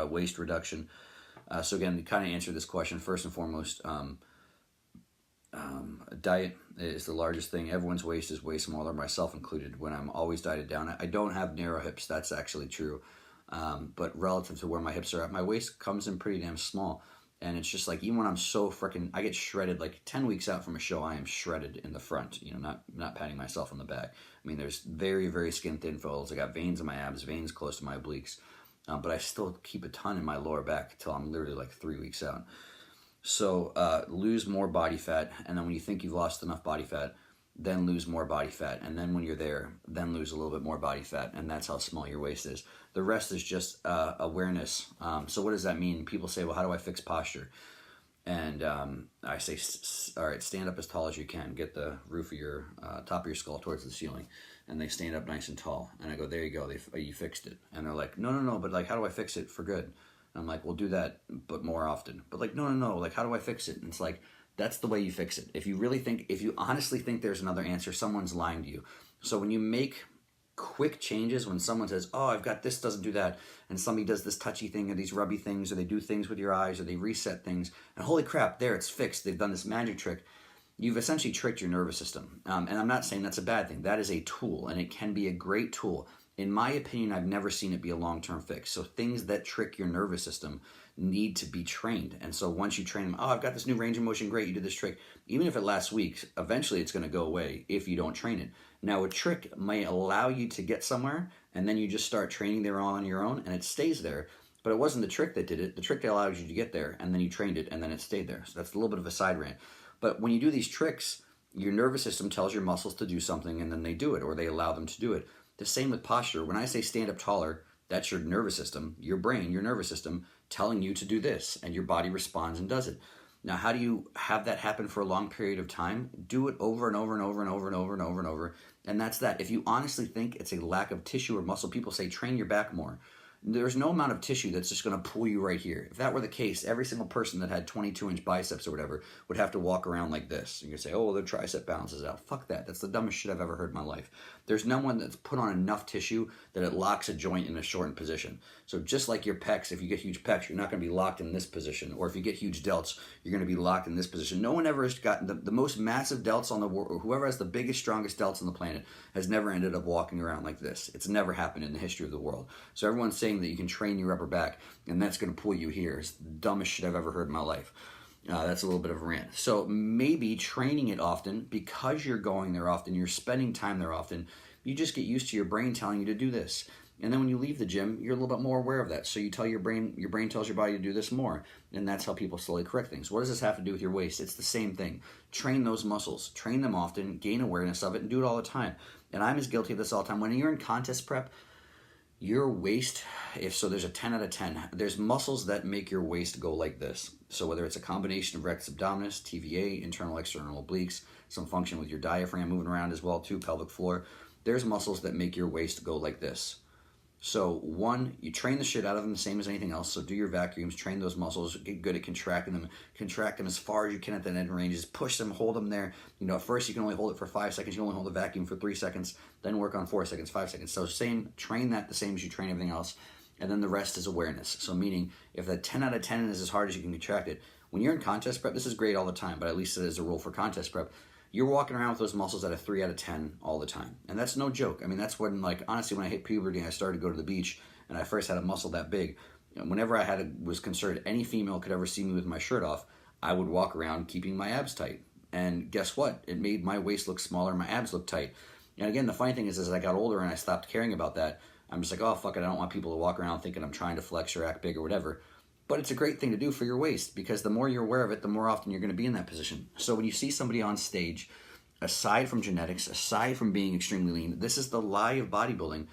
waist reduction. So again, to kind of answer this question, first and foremost, diet is the largest thing. Everyone's waist is way smaller, myself included, when I'm always dieted down. I don't have narrow hips, that's actually true. But relative to where my hips are at, my waist comes in pretty damn small. And it's just like, even when I'm so freaking, I get shredded, like 10 weeks out from a show, I am shredded in the front, you know, not patting myself on the back. I mean, there's very, very skin thin folds. I got veins in my abs, veins close to my obliques. But I still keep a ton in my lower back until I'm literally like 3 weeks out. So lose more body fat, and then when you think you've lost enough body fat, then lose more body fat, and then when you're there, then lose a little bit more body fat, and that's how small your waist is. The rest is just awareness. So what does that mean? People say, well, how do I fix posture? And I say, all right, stand up as tall as you can. Get the roof of your, top of your skull towards the ceiling. And they stand up nice and tall. And I go, there you go, you fixed it. And they're like, no, but like, how do I fix it for good? And I'm like, well, do that, but more often. But like, no, like, how do I fix it? And it's like, that's the way you fix it. If you honestly think there's another answer, someone's lying to you. So when you make quick changes, when someone says, oh, I've got this, doesn't do that, and somebody does this touchy thing or these rubby things, or they do things with your eyes, or they reset things, and holy crap, there, it's fixed. They've done this magic trick. You've essentially tricked your nervous system. And I'm not saying that's a bad thing. That is a tool, and it can be a great tool. In my opinion, I've never seen it be a long-term fix. So things that trick your nervous system need to be trained. And so once you train them, oh, I've got this new range of motion, great, you did this trick. Even if it lasts weeks, eventually it's going to go away if you don't train it. Now, a trick may allow you to get somewhere, and then you just start training there on your own, and it stays there. But it wasn't the trick that did it. The trick that allows you to get there, and then you trained it, and then it stayed there. So that's a little bit of a side rant. But when you do these tricks, your nervous system tells your muscles to do something, and then they do it, or they allow them to do it. The same with posture. When I say stand up taller, that's your nervous system, your brain, your nervous system telling you to do this, and your body responds and does it. Now, how do you have that happen for a long period of time? Do it over and over and over and over and over and over and over. And that's that. If you honestly think it's a lack of tissue or muscle, people say train your back more. There's no amount of tissue that's just going to pull you right here. If that were the case, every single person that had 22-inch biceps or whatever would have to walk around like this. And you say, oh, well, their tricep balances out. Fuck that. That's the dumbest shit I've ever heard in my life. There's no one that's put on enough tissue that it locks a joint in a shortened position. So just like your pecs, if you get huge pecs, you're not going to be locked in this position. Or if you get huge delts, you're going to be locked in this position. No one ever has gotten the most massive delts on the world. Whoever has the biggest, strongest delts on the planet has never ended up walking around like this. It's never happened in the history of the world. So everyone's saying that you can train your upper back and that's going to pull you here. It's the dumbest shit I've ever heard in my life. That's a little bit of a rant. So maybe training it often, because you're going there often, you're spending time there often, you just get used to your brain telling you to do this. And then when you leave the gym, you're a little bit more aware of that. So you tell your brain tells your body to do this more. And that's how people slowly correct things. What does this have to do with your waist? It's the same thing. Train those muscles. Train them often, gain awareness of it, and do it all the time. And I'm as guilty of this all the time. When you're in contest prep, your waist, so there's a 10 out of 10, there's muscles that make your waist go like this. So whether it's a combination of rectus abdominis, TVA, internal external obliques, some function with your diaphragm moving around as well too, pelvic floor, there's muscles that make your waist go like this. So one, you train the shit out of them the same as anything else. So do your vacuums, train those muscles, get good at contract them as far as you can at the end ranges, push them, hold them there. You know, at first you can only hold it for 5 seconds, you only hold the vacuum for 3 seconds, then work on 4 seconds, 5 seconds. So train that the same as you train everything else. And then the rest is awareness. So meaning, if that 10 out of 10 is as hard as you can contract it, when you're in contest prep, this is great all the time, but at least it is a rule for contest prep, you're walking around with those muscles at a 3 out of 10 all the time. And that's no joke. I mean, that's when, like, honestly, when I hit puberty and I started to go to the beach and I first had a muscle that big, whenever was concerned any female could ever see me with my shirt off, I would walk around keeping my abs tight. And guess what? It made my waist look smaller, my abs look tight. And again, the funny thing is, as I got older and I stopped caring about that, I'm just like, oh, fuck it, I don't want people to walk around thinking I'm trying to flex or act big or whatever. But it's a great thing to do for your waist, because the more you're aware of it, the more often you're going to be in that position. So when you see somebody on stage, aside from genetics, aside from being extremely lean, this is the lie of bodybuilding.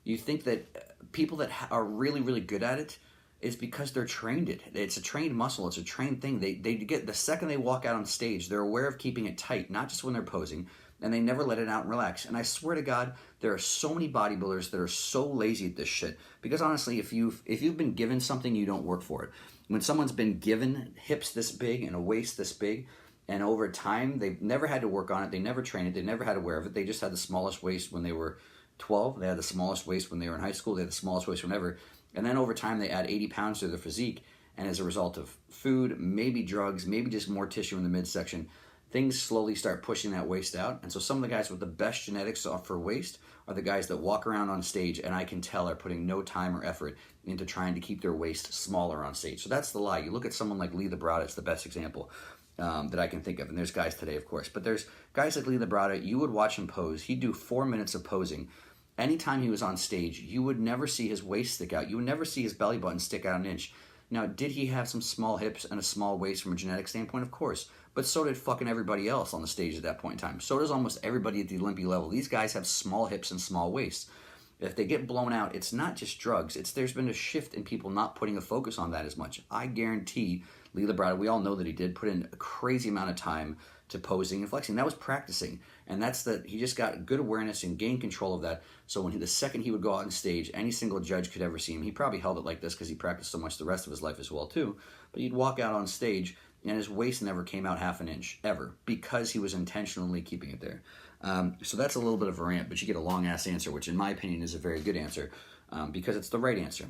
You think that people that are really, really good at it is because they're trained it. It's a trained muscle. It's a trained thing. They get, the second they walk out on stage, they're aware of keeping it tight, not just when they're posing, and they never let it out and relax. And I swear to God, there are so many bodybuilders that are so lazy at this shit. Because honestly, if you've been given something, you don't work for it. When someone's been given hips this big and a waist this big, and over time, they've never had to work on it. They never trained it. They never had to wear it. They just had the smallest waist when they were 12. They had the smallest waist when they were in high school. They had the smallest waist whenever. And then over time, they add 80 pounds to their physique. And as a result of food, maybe drugs, maybe just more tissue in the midsection, things slowly start pushing that waist out. And so some of the guys with the best genetics for waist are the guys that walk around on stage and I can tell are putting no time or effort into trying to keep their waist smaller on stage. So that's the lie. You look at someone like Lee Labrada, it's the best example that I can think of. And there's guys today, of course. But there's guys like Lee Labrada, you would watch him pose. He'd do 4 minutes of posing. Anytime he was on stage, you would never see his waist stick out. You would never see his belly button stick out an inch. Now, did he have some small hips and a small waist from a genetic standpoint? Of course. But so did fucking everybody else on the stage at that point in time. So does almost everybody at the Olympia level. These guys have small hips and small waists. If they get blown out, it's not just drugs. There's been a shift in people not putting a focus on that as much. I guarantee Lee Labrada, we all know that he did put in a crazy amount of time to posing and flexing. That was practicing. And that's that he just got good awareness and gained control of that. So when the second he would go out on stage, any single judge could ever see him. He probably held it like this because he practiced so much the rest of his life as well too. But he'd walk out on stage and his waist never came out half an inch, ever, because he was intentionally keeping it there. So that's a little bit of a rant, but you get a long-ass answer, which in my opinion is a very good answer because it's the right answer.